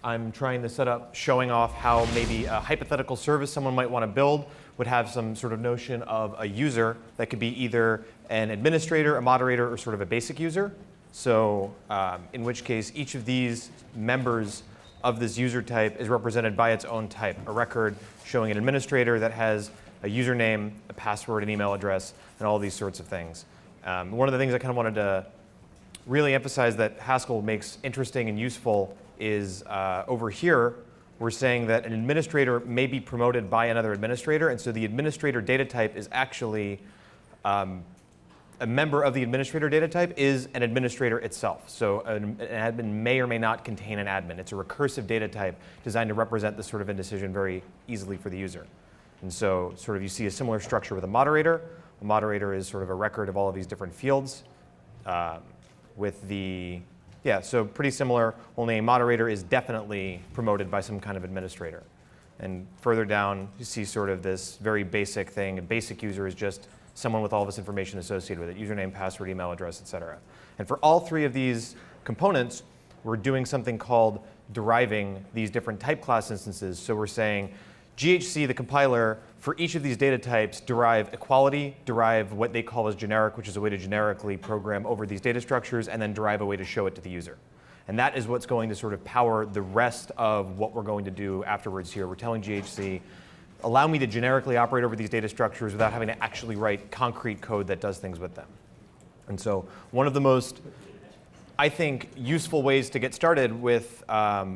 I'm trying to set up showing off how maybe a hypothetical service someone might want to build would have some sort of notion of a user that could be either an administrator, a moderator, or sort of a basic user. So in which case, each of these members of this user type is represented by its own type, a record showing an administrator that has a username, a password, an email address, and all these sorts of things. One of the things I kind of wanted to really emphasize that Haskell makes interesting and useful is over here, we're saying that an administrator may be promoted by another administrator, and so the administrator data type is actually a member of the administrator data type is an administrator itself. So an admin may or may not contain an admin. It's a recursive data type designed to represent this sort of indecision very easily for the user. And so sort of you see a similar structure with a moderator. A moderator is sort of a record of all of these different fields with the, yeah, so pretty similar, only a moderator is definitely promoted by some kind of administrator. And further down, you see sort of this very basic thing. A basic user is just someone with all this information associated with it, username, password, email address, et cetera. And for all three of these components, we're doing something called deriving these different type class instances. So we're saying, GHC, the compiler, for each of these data types, derive equality, derive what they call as generic, which is a way to generically program over these data structures, and then derive a way to show it to the user. And that is what's going to sort of power the rest of what we're going to do afterwards here. We're telling GHC, allow me to generically operate over these data structures without having to actually write concrete code that does things with them. And so one of the most, I think, useful ways to get started with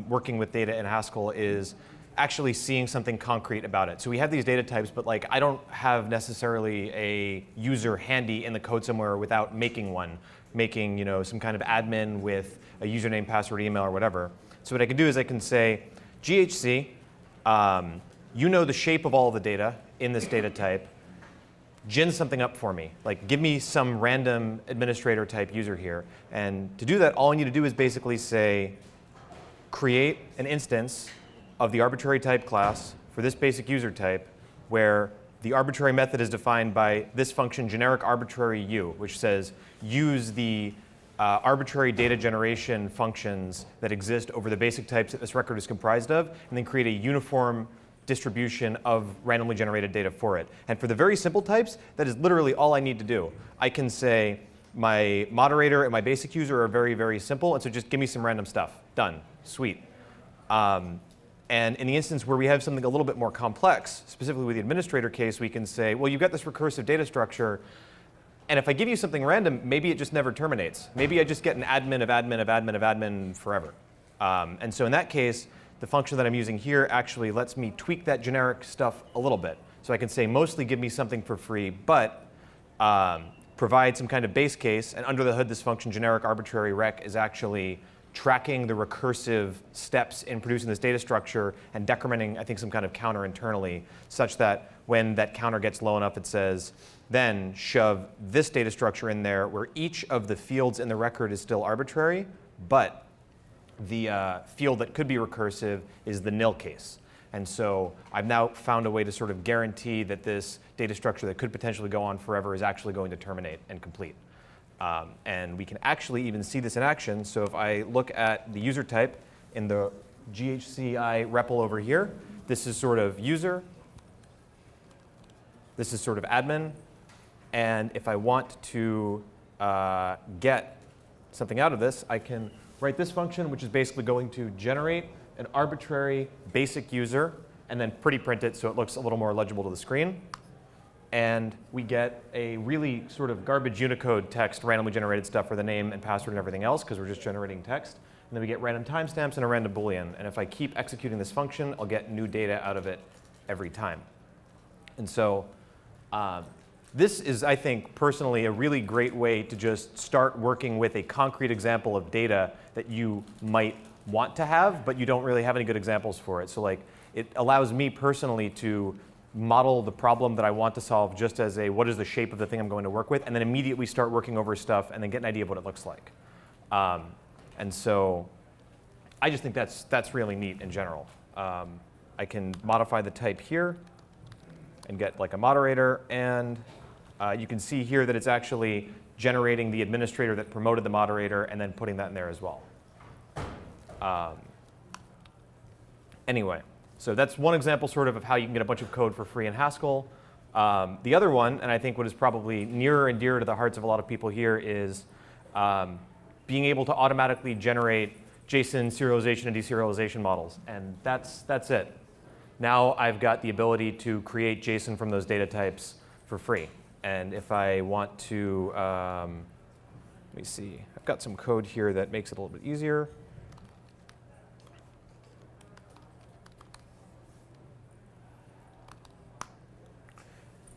working with data in Haskell is actually seeing something concrete about it. So we have these data types, but like I don't have necessarily a user handy in the code somewhere without making one, making some kind of admin with a username, password, email, or whatever. So what I can do is I can say, GHC, you know the shape of all of the data in this data type. Gin something up for me. Like give me some random administrator type user here. And to do that, all I need to do is basically say, create an instance of the arbitrary type class for this basic user type, where the arbitrary method is defined by this function, generic arbitrary u, which says use the arbitrary data generation functions that exist over the basic types that this record is comprised of, and then create a uniform distribution of randomly generated data for it. And for the very simple types, that is literally all I need to do. I can say my moderator and my basic user are very, very simple, and so just give me some random stuff. Done. Sweet. And in the instance where we have something a little bit more complex, specifically with the administrator case, we can say, well, you've got this recursive data structure, and if I give you something random, maybe it just never terminates. Maybe I just get an admin of admin of admin of admin forever. And so in that case, the function that I'm using here actually lets me tweak that generic stuff a little bit. So I can say mostly give me something for free, but provide some kind of base case, and under the hood, this function generic arbitrary rec is actually tracking the recursive steps in producing this data structure and decrementing, I think, some kind of counter internally, such that when that counter gets low enough, it says, then shove this data structure in there where each of the fields in the record is still arbitrary, but the field that could be recursive is the nil case. And so I've now found a way to sort of guarantee that this data structure that could potentially go on forever is actually going to terminate and complete. And we can actually even see this in action. So if I look at the user type in the GHCI REPL over here, this is sort of user. This is sort of admin. And if I want to get something out of this, I can write this function, which is basically going to generate an arbitrary basic user and then pretty print it so it looks a little more legible to the screen. And we get a really sort of garbage Unicode text, randomly generated stuff for the name and password and everything else, because we're just generating text. And then we get random timestamps and a random Boolean. And if I keep executing this function, I'll get new data out of it every time. And so this is, I think, personally, a really great way to just start working with a concrete example of data that you might want to have, but you don't really have any good examples for it. So like, it allows me personally to model the problem that I want to solve just as a what is the shape of the thing I'm going to work with, and then immediately start working over stuff and then get an idea of what it looks like. And so I just think that's really neat in general. I can modify the type here and get like a moderator, and you can see here that it's actually generating the administrator that promoted the moderator and then putting that in there as well. Anyway, so that's one example sort of how you can get a bunch of code for free in Haskell. The other one, and I think what is probably nearer and dearer to the hearts of a lot of people here, is being able to automatically generate JSON serialization and deserialization models. And that's it. Now I've got the ability to create JSON from those data types for free. And if I want to, let me see, I've got some code here that makes it a little bit easier.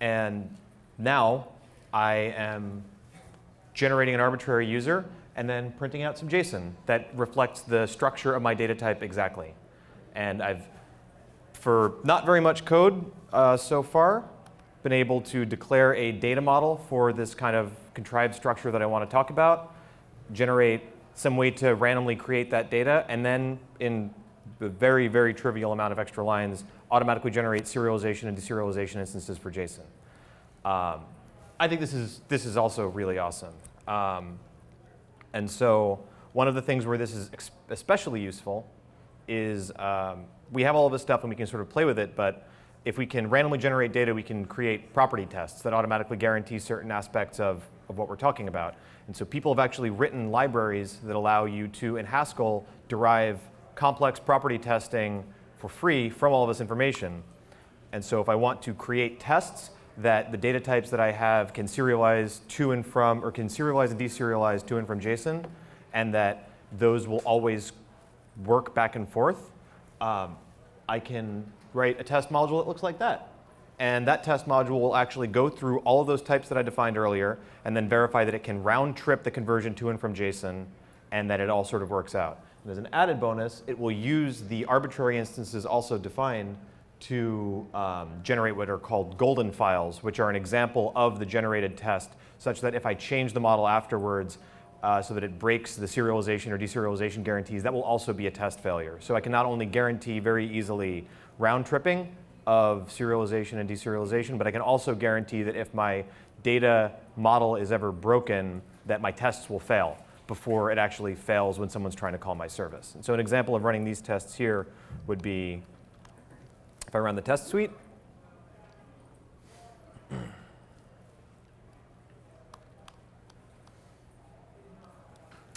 And now I am generating an arbitrary user and then printing out some JSON that reflects the structure of my data type exactly. And I've, for not very much code so far, been able to declare a data model for this kind of contrived structure that I want to talk about, generate some way to randomly create that data, and then in a very, very trivial amount of extra lines, automatically generate serialization and deserialization instances for JSON. I think this is also really awesome. And so one of the things where this is especially useful is we have all of this stuff and we can sort of play with it, but if we can randomly generate data, we can create property tests that automatically guarantee certain aspects of what we're talking about. And so people have actually written libraries that allow you to, in Haskell, derive complex property testing for free from all of this information. And so if I want to create tests that the data types that I have can serialize to and from, or can serialize and deserialize to and from JSON, and that those will always work back and forth, I can write a test module that looks like that. And that test module will actually go through all of those types that I defined earlier, and then verify that it can round trip the conversion to and from JSON, and that it all sort of works out. And as an added bonus, it will use the arbitrary instances also defined to generate what are called golden files, which are an example of the generated test, such that if I change the model afterwards so that it breaks the serialization or deserialization guarantees, that will also be a test failure. So I can not only guarantee very easily round tripping of serialization and deserialization, but I can also guarantee that if my data model is ever broken, that my tests will fail before it actually fails when someone's trying to call my service. And so an example of running these tests here would be if I run the test suite.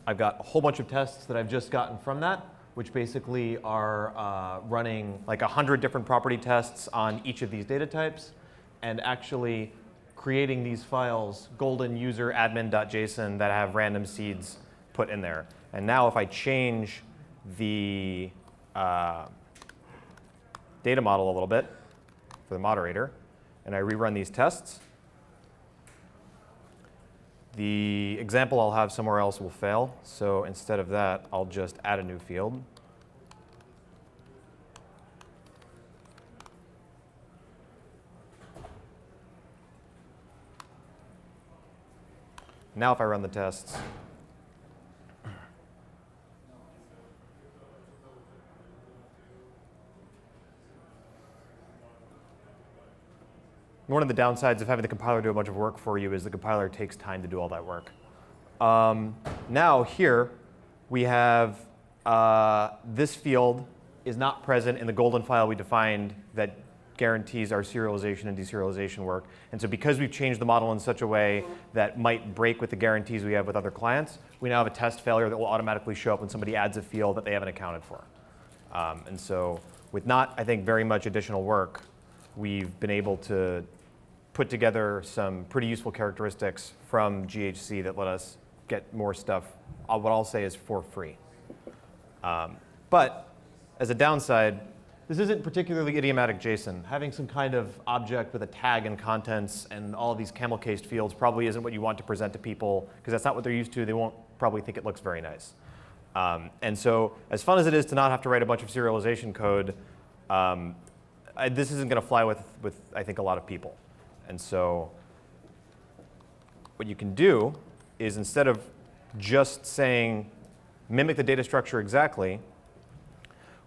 I've got a whole bunch of tests that I've just gotten from that, which basically are running like 100 different property tests on each of these data types, and actually creating these files, golden user admin.json, that have random seeds put in there. And now if I change the data model a little bit for the moderator, and I rerun these tests, the example I'll have somewhere else will fail. So instead of that, I'll just add a new field. Now if I run the tests, one of the downsides of having the compiler do a bunch of work for you is the compiler takes time to do all that work. Now here we have this field is not present in the golden file we defined that guarantees our serialization and deserialization work. And so because we've changed the model in such a way that might break with the guarantees we have with other clients, we now have a test failure that will automatically show up when somebody adds a field that they haven't accounted for. And so with not, I think, very much additional work, we've been able to put together some pretty useful characteristics from GHC that let us get more stuff, what I'll say is for free. But as a downside, this isn't particularly idiomatic JSON. Having some kind of object with a tag and contents and all of these camel-cased fields probably isn't what you want to present to people, because that's not what they're used to. They won't probably think it looks very nice. And so as fun as it is to not have to write a bunch of serialization code, this isn't going to fly with, I think, a lot of people. And so what you can do is, instead of just saying, mimic the data structure exactly,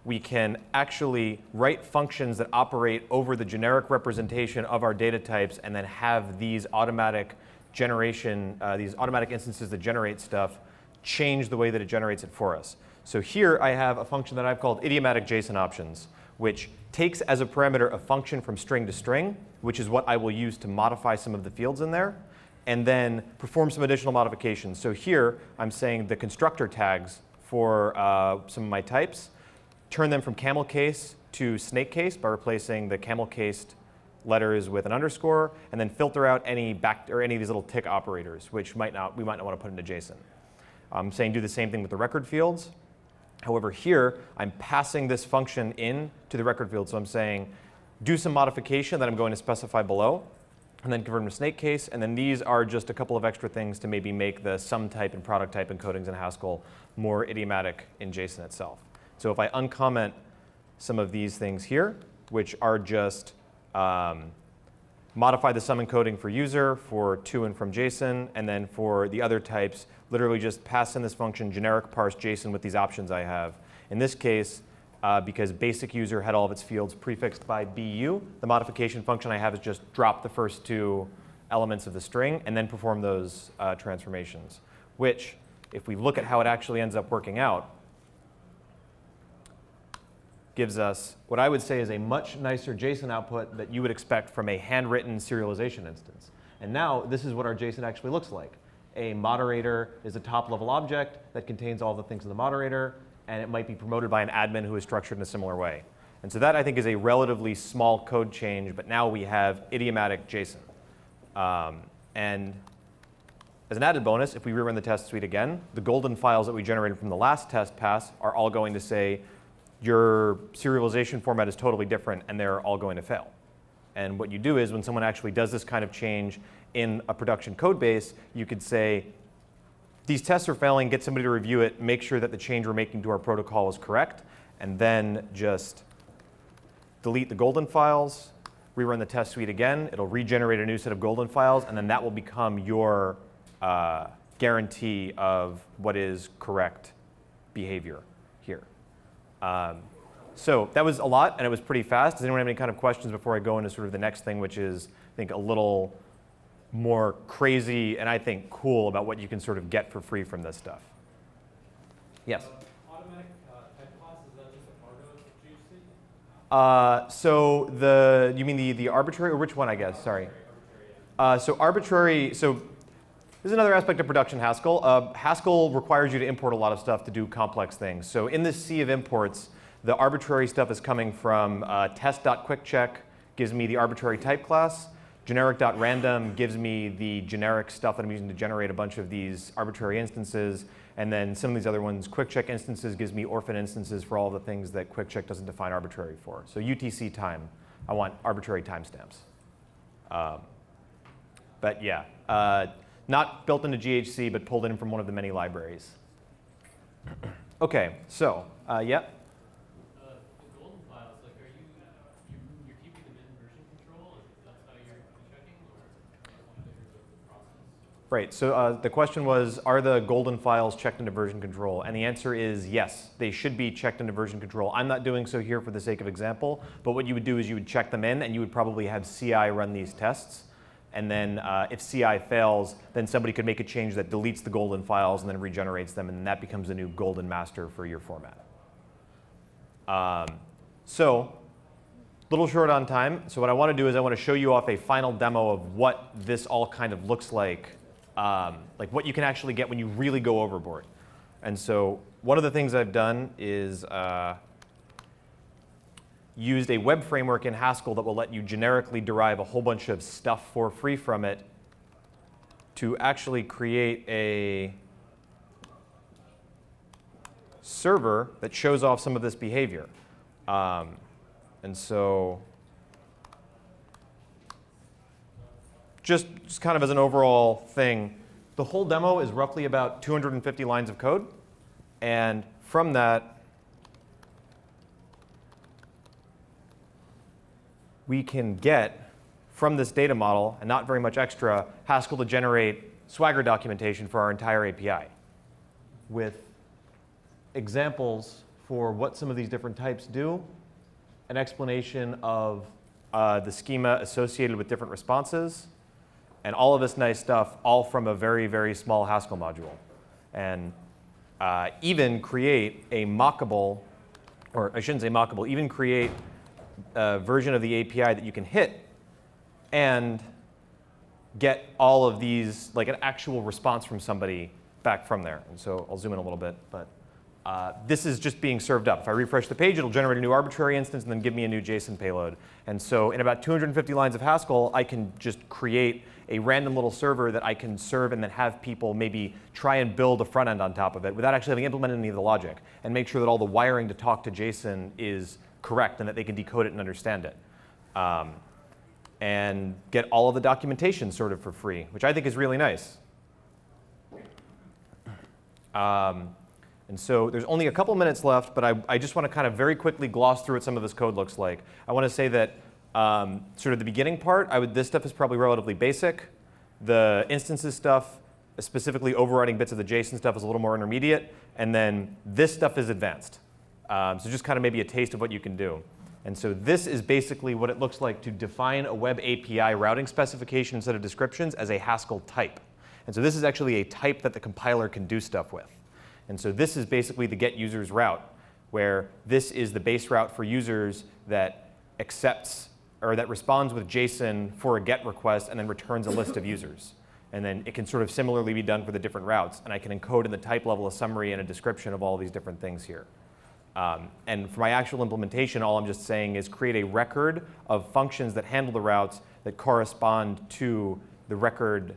we can actually write functions that operate over the generic representation of our data types, and then have these automatic generation, these automatic instances that generate stuff change the way that it generates it for us. So here I have a function that I've called idiomatic JSON options, which takes as a parameter a function from string to string, which is what I will use to modify some of the fields in there, and then perform some additional modifications. So here I'm saying the constructor tags for some of my types, turn them from camel case to snake case by replacing the camel cased letters with an underscore, and then filter out any any of these little tick operators, which we might not want to put into JSON. I'm saying do the same thing with the record fields. However, here I'm passing this function in to the record field. So I'm saying do some modification that I'm going to specify below, and then convert them to snake case. And then these are just a couple of extra things to maybe make the sum type and product type encodings in Haskell more idiomatic in JSON itself. So if I uncomment some of these things here, which are just modify the sum encoding for user, for to and from JSON, and then for the other types, literally just pass in this function generic parse JSON with these options I have. In this case, because basic user had all of its fields prefixed by BU, the modification function I have is just drop the first two elements of the string and then perform those transformations, which, if we look at how it actually ends up working out, gives us what I would say is a much nicer JSON output that you would expect from a handwritten serialization instance. And now this is what our JSON actually looks like. A moderator is a top-level object that contains all the things in the moderator, and it might be promoted by an admin who is structured in a similar way. And so that, I think, is a relatively small code change, but now we have idiomatic JSON. And as an added bonus, if we rerun the test suite again, the golden files that we generated from the last test pass are all going to say, your serialization format is totally different, and they're all going to fail. And what you do is when someone actually does this kind of change in a production code base, you could say, these tests are failing, get somebody to review it, make sure that the change we're making to our protocol is correct, and then just delete the golden files, rerun the test suite again. It'll regenerate a new set of golden files, and then that will become your guarantee of what is correct behavior here. So that was a lot, and it was pretty fast. Does anyone have any kind of questions before I go into sort of the next thing, which is, I think, a little more crazy and I think cool about what you can sort of get for free from this stuff? Yes? Automatic type class, is that just a part of GHC? So you mean the arbitrary, or which one, I guess? Sorry. So arbitrary, so this is another aspect of production Haskell. Haskell requires you to import a lot of stuff to do complex things. So in this sea of imports, the arbitrary stuff is coming from test.quickcheck, gives me the arbitrary type class. Generic.random gives me the generic stuff that I'm using to generate a bunch of these arbitrary instances. And then some of these other ones, QuickCheck instances gives me orphan instances for all the things that QuickCheck doesn't define arbitrary for. So UTC time, I want arbitrary timestamps. But yeah, not built into GHC, but pulled in from one of the many libraries. OK, so yeah. The golden files, like, are you're keeping them in version control? That's how you're checking, or the process? Right. So the question was, are the golden files checked into version control? And the answer is yes. They should be checked into version control. I'm not doing so here for the sake of example. But what you would do is you would check them in, and you would probably have CI run these tests. And then if CI fails, then somebody could make a change that deletes the golden files and then regenerates them. And that becomes the new golden master for your format. So a little short on time. So what I want to do is I want to show you off a final demo of what this all kind of looks like what you can actually get when you really go overboard. And so one of the things I've done is used a web framework in Haskell that will let you generically derive a whole bunch of stuff for free from it to actually create a server that shows off some of this behavior. And so just kind of as an overall thing, the whole demo is roughly about 250 lines of code. And from that, we can get, from this data model, and not very much extra, Haskell to generate Swagger documentation for our entire API with examples for what some of these different types do, an explanation of the schema associated with different responses, and all of this nice stuff, all from a very, very small Haskell module. And even create a mockable, or I shouldn't say mockable, even create a version of the API that you can hit and get all of these, like an actual response from somebody back from there. And so I'll zoom in a little bit, but this is just being served up. If I refresh the page, it'll generate a new arbitrary instance and then give me a new JSON payload. And so in about 250 lines of Haskell, I can just create a random little server that I can serve and then have people maybe try and build a front end on top of it without actually having implemented any of the logic, and make sure that all the wiring to talk to JSON is correct and that they can decode it and understand it. And get all of the documentation sort of for free, which I think is really nice. And so there's only a couple minutes left, but I just want to kind of very quickly gloss through what some of this code looks like. I want to say that sort of the beginning part, this stuff is probably relatively basic. The instances stuff, specifically overriding bits of the JSON stuff, is a little more intermediate. And then this stuff is advanced. So just kind of maybe a taste of what you can do. And so this is basically what it looks like to define a web API routing specification instead of descriptions as a Haskell type. And so this is actually a type that the compiler can do stuff with. And so this is basically the get users route, where this is the base route for users that accepts or that responds with JSON for a GET request and then returns a list of users. And then it can sort of similarly be done for the different routes. And I can encode in the type level a summary and a description of all these different things here. And for my actual implementation, all I'm just saying is create a record of functions that handle the routes that correspond to the record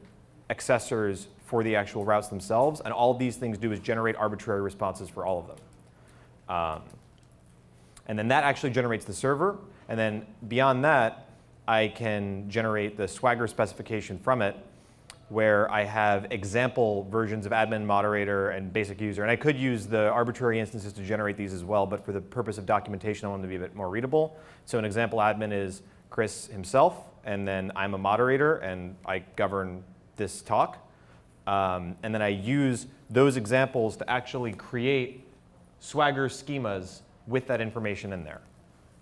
accessors for the actual routes themselves. And all these things do is generate arbitrary responses for all of them. And then that actually generates the server. And then beyond that, I can generate the Swagger specification from it, where I have example versions of admin, moderator, and basic user. And I could use the arbitrary instances to generate these as well, but for the purpose of documentation, I want them to be a bit more readable. So an example admin is Chris himself, and then I'm a moderator, and I govern this talk. And then I use those examples to actually create Swagger schemas with that information in there.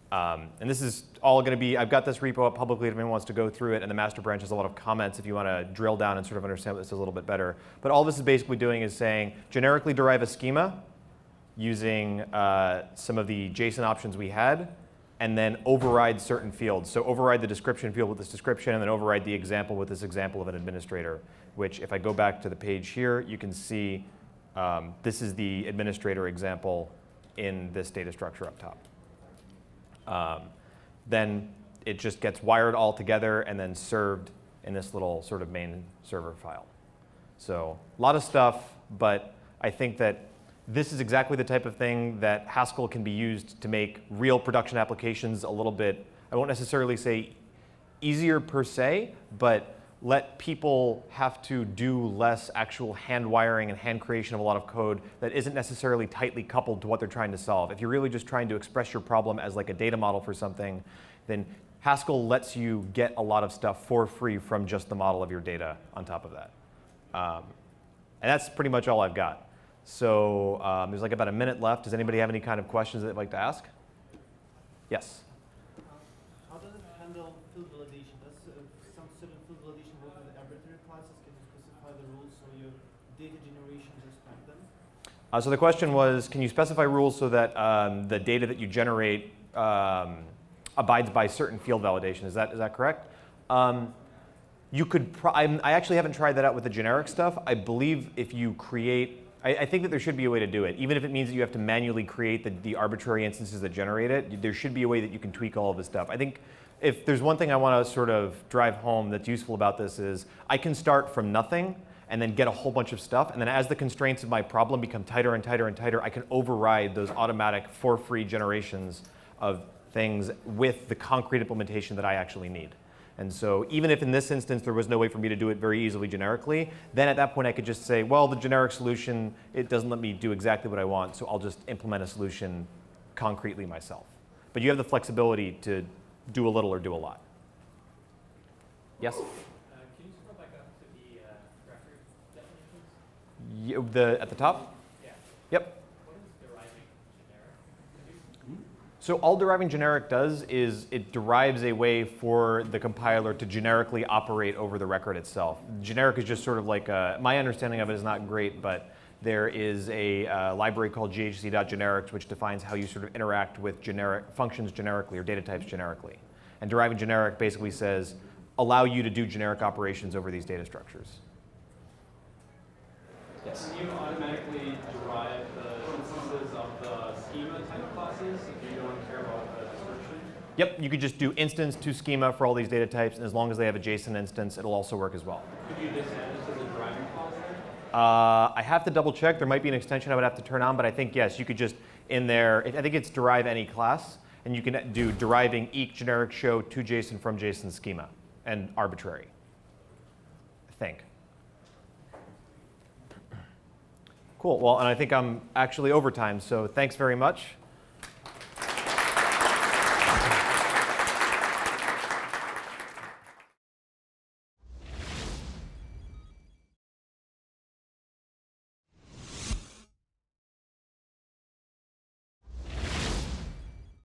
And this is all going to be, I've got this repo up publicly if anyone wants to go through it, and the master branch has a lot of comments if you want to drill down and sort of understand this a little bit better. But all this is basically doing is saying, generically derive a schema using some of the JSON options we had, and then override certain fields. So override the description field with this description, and then override the example with this example of an administrator, which if I go back to the page here, you can see this is the administrator example in this data structure up top. Then it just gets wired all together and then served in this little sort of main server file. So a lot of stuff, but I think that this is exactly the type of thing that Haskell can be used to make real production applications a little bit, I won't necessarily say easier per se, but let people have to do less actual hand wiring and hand creation of a lot of code that isn't necessarily tightly coupled to what they're trying to solve. If you're really just trying to express your problem as like a data model for something, then Haskell lets you get a lot of stuff for free from just the model of your data on top of that. And that's pretty much all I've got. So there's like about a minute left. Does anybody have any kind of questions that they'd like to ask? Yes? How does it handle field validation? Does some certain field validation work with the arbitrary classes? Can you specify the rules so your data generation respect them? So the question was, can you specify rules so that the data that you generate abides by certain field validation? Is that correct? You could. I actually haven't tried that out with the generic stuff. I believe if you create, I think that there should be a way to do it, even if it means that you have to manually create the arbitrary instances that generate it. There should be a way that you can tweak all of this stuff. I think if there's one thing I want to sort of drive home that's useful about this is I can start from nothing and then get a whole bunch of stuff. And then as the constraints of my problem become tighter and tighter and tighter, I can override those automatic for free generations of things with the concrete implementation that I actually need. And so even if in this instance there was no way for me to do it very easily generically, then at that point I could just say, well, the generic solution, it doesn't let me do exactly what I want, so I'll just implement a solution concretely myself. But you have the flexibility to do a little or do a lot. Yes? Can you scroll back up to the record definitions? At the top? Yeah. Yep. What is deriving generic? So all deriving generic does is it derives a way for the compiler to generically operate over the record itself. Generic is just sort of like my understanding of it is not great, but There is a library called ghc.generics, which defines how you sort of interact with generic functions generically or data types generically. And deriving generic basically says, allow you to do generic operations over these data structures. Yes. Can you automatically derive the instances of the schema type classes if you don't care about the description? Yep, you could just do instance to schema for all these data types, and as long as they have a JSON instance, it'll also work as well. Could you just add this as a driving clause there? I have to double check. There might be an extension I would have to turn on, but I think, yes, you could just, in there, I think it's derive any class, and you can do deriving each generic show to JSON from JSON schema, and arbitrary, I think. Cool, well, and I think I'm actually over time, so thanks very much.